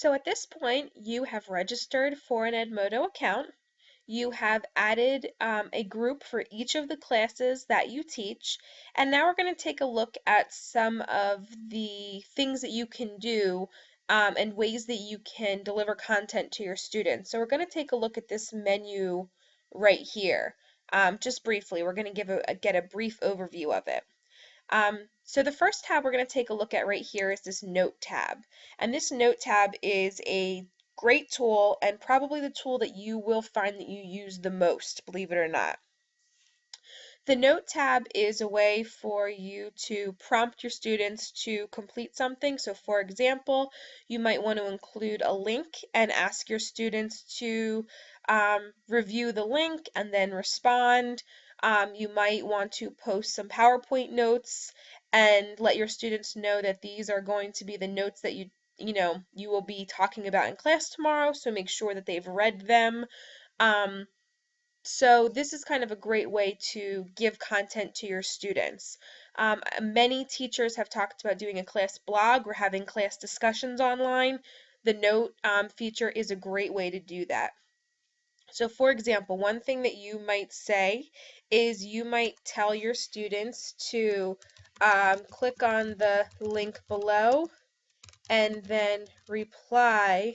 So at this point, you have registered for an Edmodo account. You have added a group for each of the classes that you teach. And now we're going to take a look at some of the things that you can do and ways that you can deliver content to your students. So we're going to take a look at this menu right here. Just briefly, we're going to get a brief overview of it. So the first tab we're going to take a look at right here is this Note tab. And this Note tab is a great tool and probably the tool that you will find that you use the most, believe it or not. The Note tab is a way for you to prompt your students to complete something. So for example, you might want to include a link and ask your students to review the link and then respond. You might want to post some PowerPoint notes and let your students know that these are going to be the notes that you will be talking about in class tomorrow, so make sure that they've read them. So this is kind of a great way to give content to your students. Many teachers have talked about doing a class blog or having class discussions online. The Note feature is a great way to do that. So for example, one thing that you might say is you might tell your students to click on the link below and then reply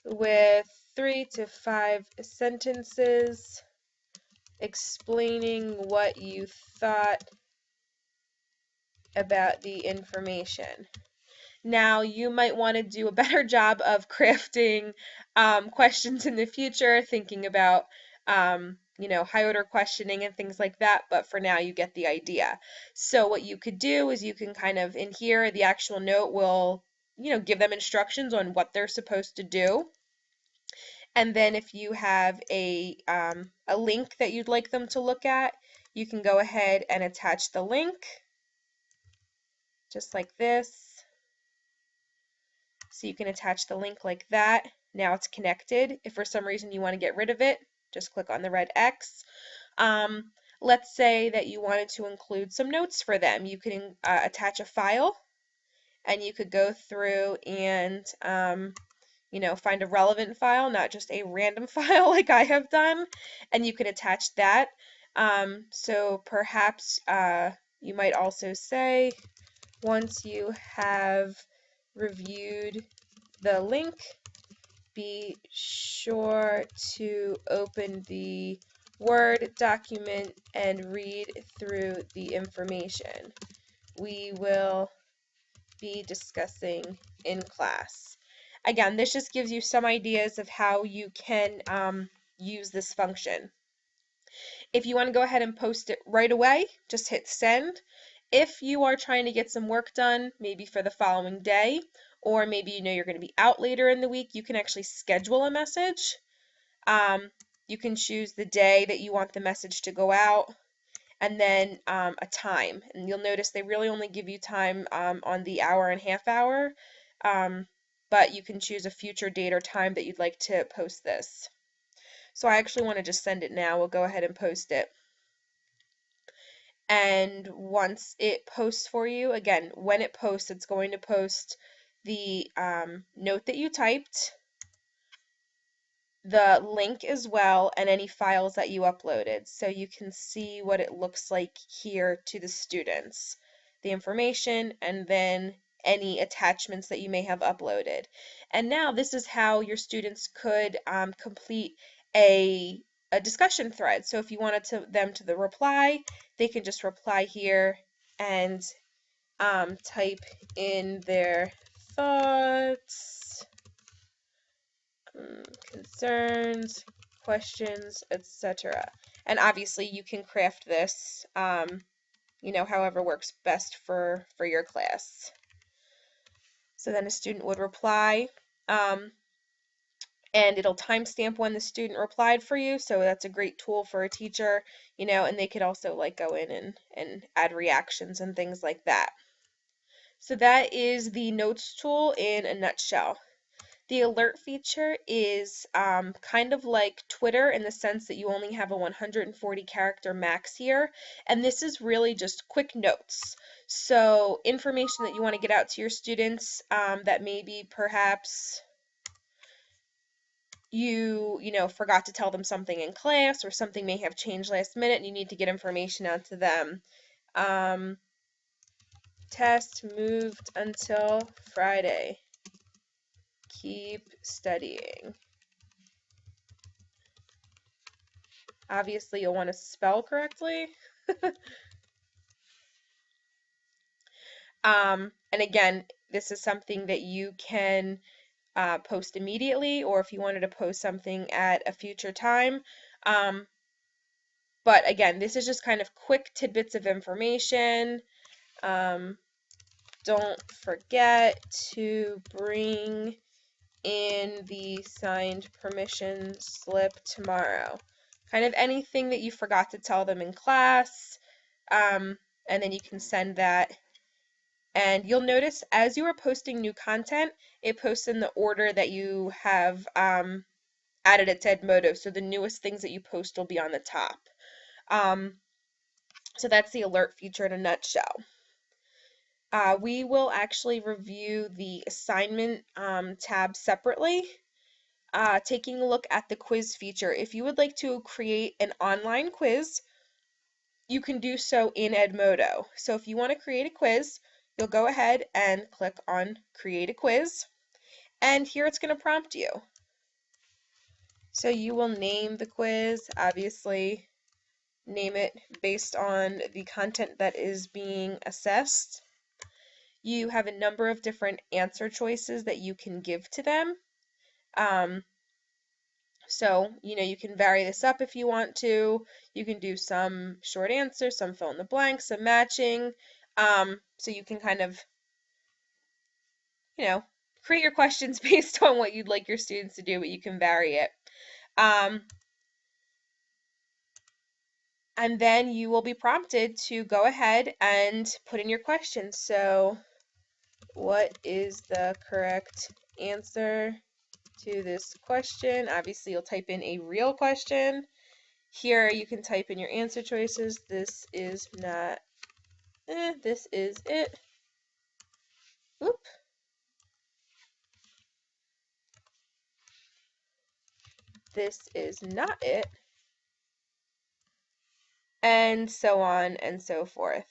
with 3 to 5 sentences explaining what you thought about the information. Now, you might want to do a better job of crafting questions in the future, thinking about high order questioning and things like that, but for now you get the idea. So what you could do is you can kind of, in here, the actual note will, give them instructions on what they're supposed to do. And then if you have a link that you'd like them to look at, you can go ahead and attach the link, just like this. So you can attach the link like that. Now it's connected. If for some reason you want to get rid of it, just click on the red X. Let's say that you wanted to include some notes for them. You can attach a file, and you could go through and find a relevant file, not just a random file like I have done, and you can attach that. So perhaps you might also say, once you have reviewed the link, be sure to open the Word document and read through the information we will be discussing in class. Again, this just gives you some ideas of how you can use this function. If you want to go ahead and post it right away, just hit send. If you are trying to get some work done, maybe for the following day, or maybe you know you're going to be out later in the week, you can actually schedule a message. You can choose the day that you want the message to go out, and then a time. And you'll notice they really only give you time on the hour and half hour, but you can choose a future date or time that you'd like to post this. So I actually want to just send it now. We'll go ahead and post it. And once it posts for you, again, when it posts, it's going to post the note that you typed, the link as well, and any files that you uploaded. So you can see what it looks like here to the students, the information, and then any attachments that you may have uploaded. And now this is how your students could complete a discussion thread. So if you wanted them to the reply, they can just reply here and type in their thoughts, concerns, questions, etc. And obviously you can craft this, however works best for your class. So then a student would reply, and it'll timestamp when the student replied for you. So that's a great tool for a teacher, and they could also like go in and add reactions and things like that. So that is the notes tool in a nutshell. The alert feature is kind of like Twitter in the sense that you only have a 140 character max here, and this is really just quick notes. So information that you want to get out to your students, that maybe perhaps you forgot to tell them something in class, or something may have changed last minute and you need to get information out to them. Um, Test moved until Friday. Keep studying. Obviously, you'll want to spell correctly. And again, this is something that you can post immediately, or if you wanted to post something at a future time. But again, this is just kind of quick tidbits of information. Don't forget to bring in the signed permission slip tomorrow. Kind of anything that you forgot to tell them in class, and then you can send that. And you'll notice as you are posting new content, it posts in the order that you have added it to Edmodo. So the newest things that you post will be on the top. So that's the alert feature in a nutshell. We will actually review the assignment tab separately, taking a look at the quiz feature. If you would like to create an online quiz, you can do so in Edmodo. So if you want to create a quiz, you'll go ahead and click on Create a Quiz, and here it's going to prompt you. So you will name the quiz, obviously name it based on the content that is being assessed. You have a number of different answer choices that you can give to them. So, you can vary this up if you want to. You can do some short answers, some fill in the blanks, some matching. So you can kind of, create your questions based on what you'd like your students to do, but you can vary it. And then you will be prompted to go ahead and put in your questions. So, what is the correct answer to this question? Obviously, you'll type in a real question. Here you can type in your answer choices. This is not, this is it. Oop. This is not it. And so on and so forth.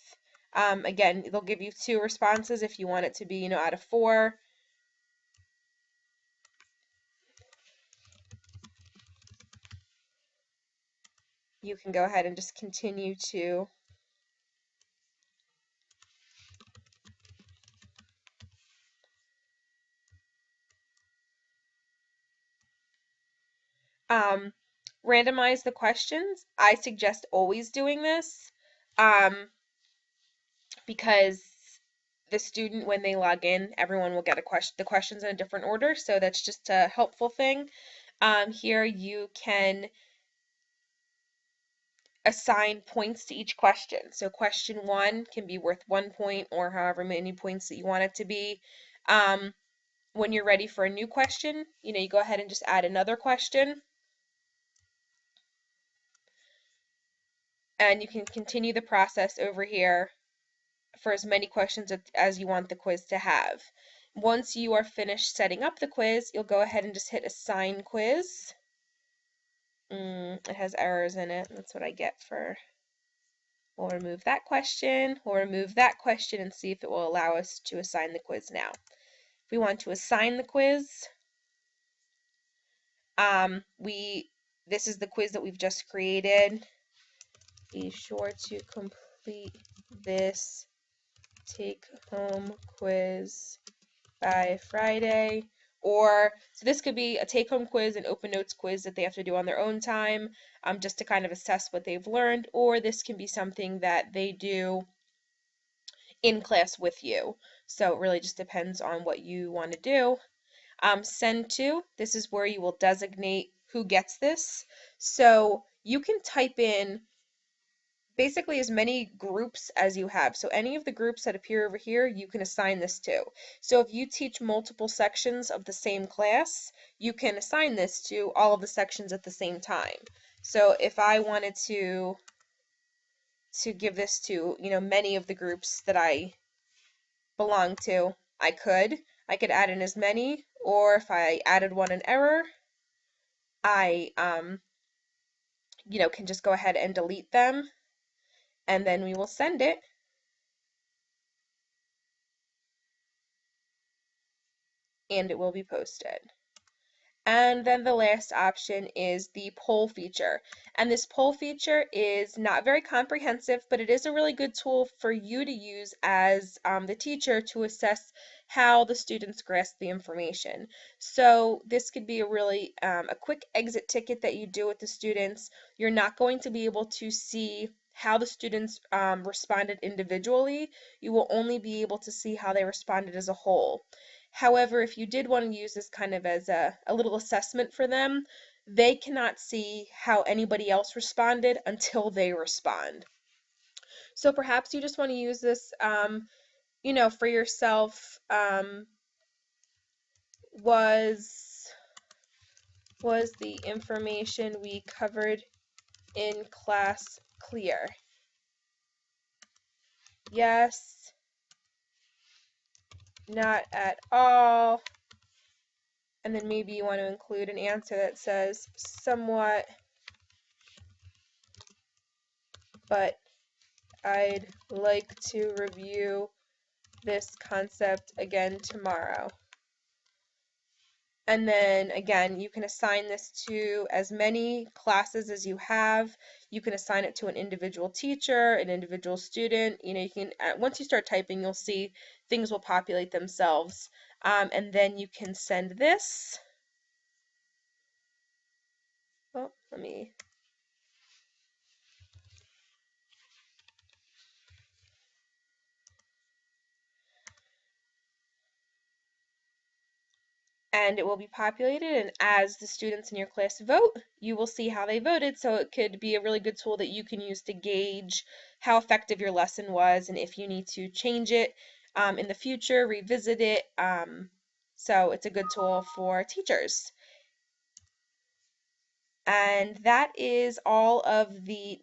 Again, they'll give you 2 responses if you want it to be, out of 4. You can go ahead and just continue to randomize the questions. I suggest always doing this, because the student, when they log in, everyone will get the questions in a different order, so that's just a helpful thing. Here you can assign points to each question. So question 1 can be worth 1 point, or however many points that you want it to be. When you're ready for a new question, you go ahead and just add another question. And you can continue the process over here for as many questions as you want the quiz to have. Once you are finished setting up the quiz, you'll go ahead and just hit Assign Quiz. It has errors in it. That's what I get for... We'll remove that question. We'll remove that question and see if it will allow us to assign the quiz now. If we want to assign the quiz, this is the quiz that we've just created. Be sure to complete this take-home quiz by Friday. So this could be a take-home quiz, an open notes quiz that they have to do on their own time, just to kind of assess what they've learned, or this can be something that they do in class with you. So it really just depends on what you want to do. Send to, this is where you will designate who gets this. So you can type in basically as many groups as you have. So any of the groups that appear over here, you can assign this to. So if you teach multiple sections of the same class, you can assign this to all of the sections at the same time. So if I wanted to to give this to, many of the groups that I belong to, I could. I could add in as many, or if I added one in error, I can just go ahead and delete them, and then we will send it, and it will be posted. And then the last option is the poll feature. And this poll feature is not very comprehensive, but it is a really good tool for you to use as the teacher to assess how the students grasp the information. So this could be a really a quick exit ticket that you do with the students. You're not going to be able to see how the students responded individually. You will only be able to see how they responded as a whole. However, if you did want to use this kind of as a little assessment for them, they cannot see how anybody else responded until they respond. So perhaps you just want to use this, for yourself. Was was the information we covered in class clear? Yes, not at all. And then maybe you want to include an answer that says somewhat, but I'd like to review this concept again tomorrow. And then again, you can assign this to as many classes as you have. You can assign it to an individual teacher, an individual student. You can, once you start typing, you'll see things will populate themselves. And then you can send this. Oh, let me and it will be populated, and as the students in your class vote, you will see how they voted. So it could be a really good tool that you can use to gauge how effective your lesson was and if you need to change it in the future, revisit it. So it's a good tool for teachers. And that is all of the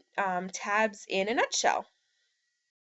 tabs in a nutshell.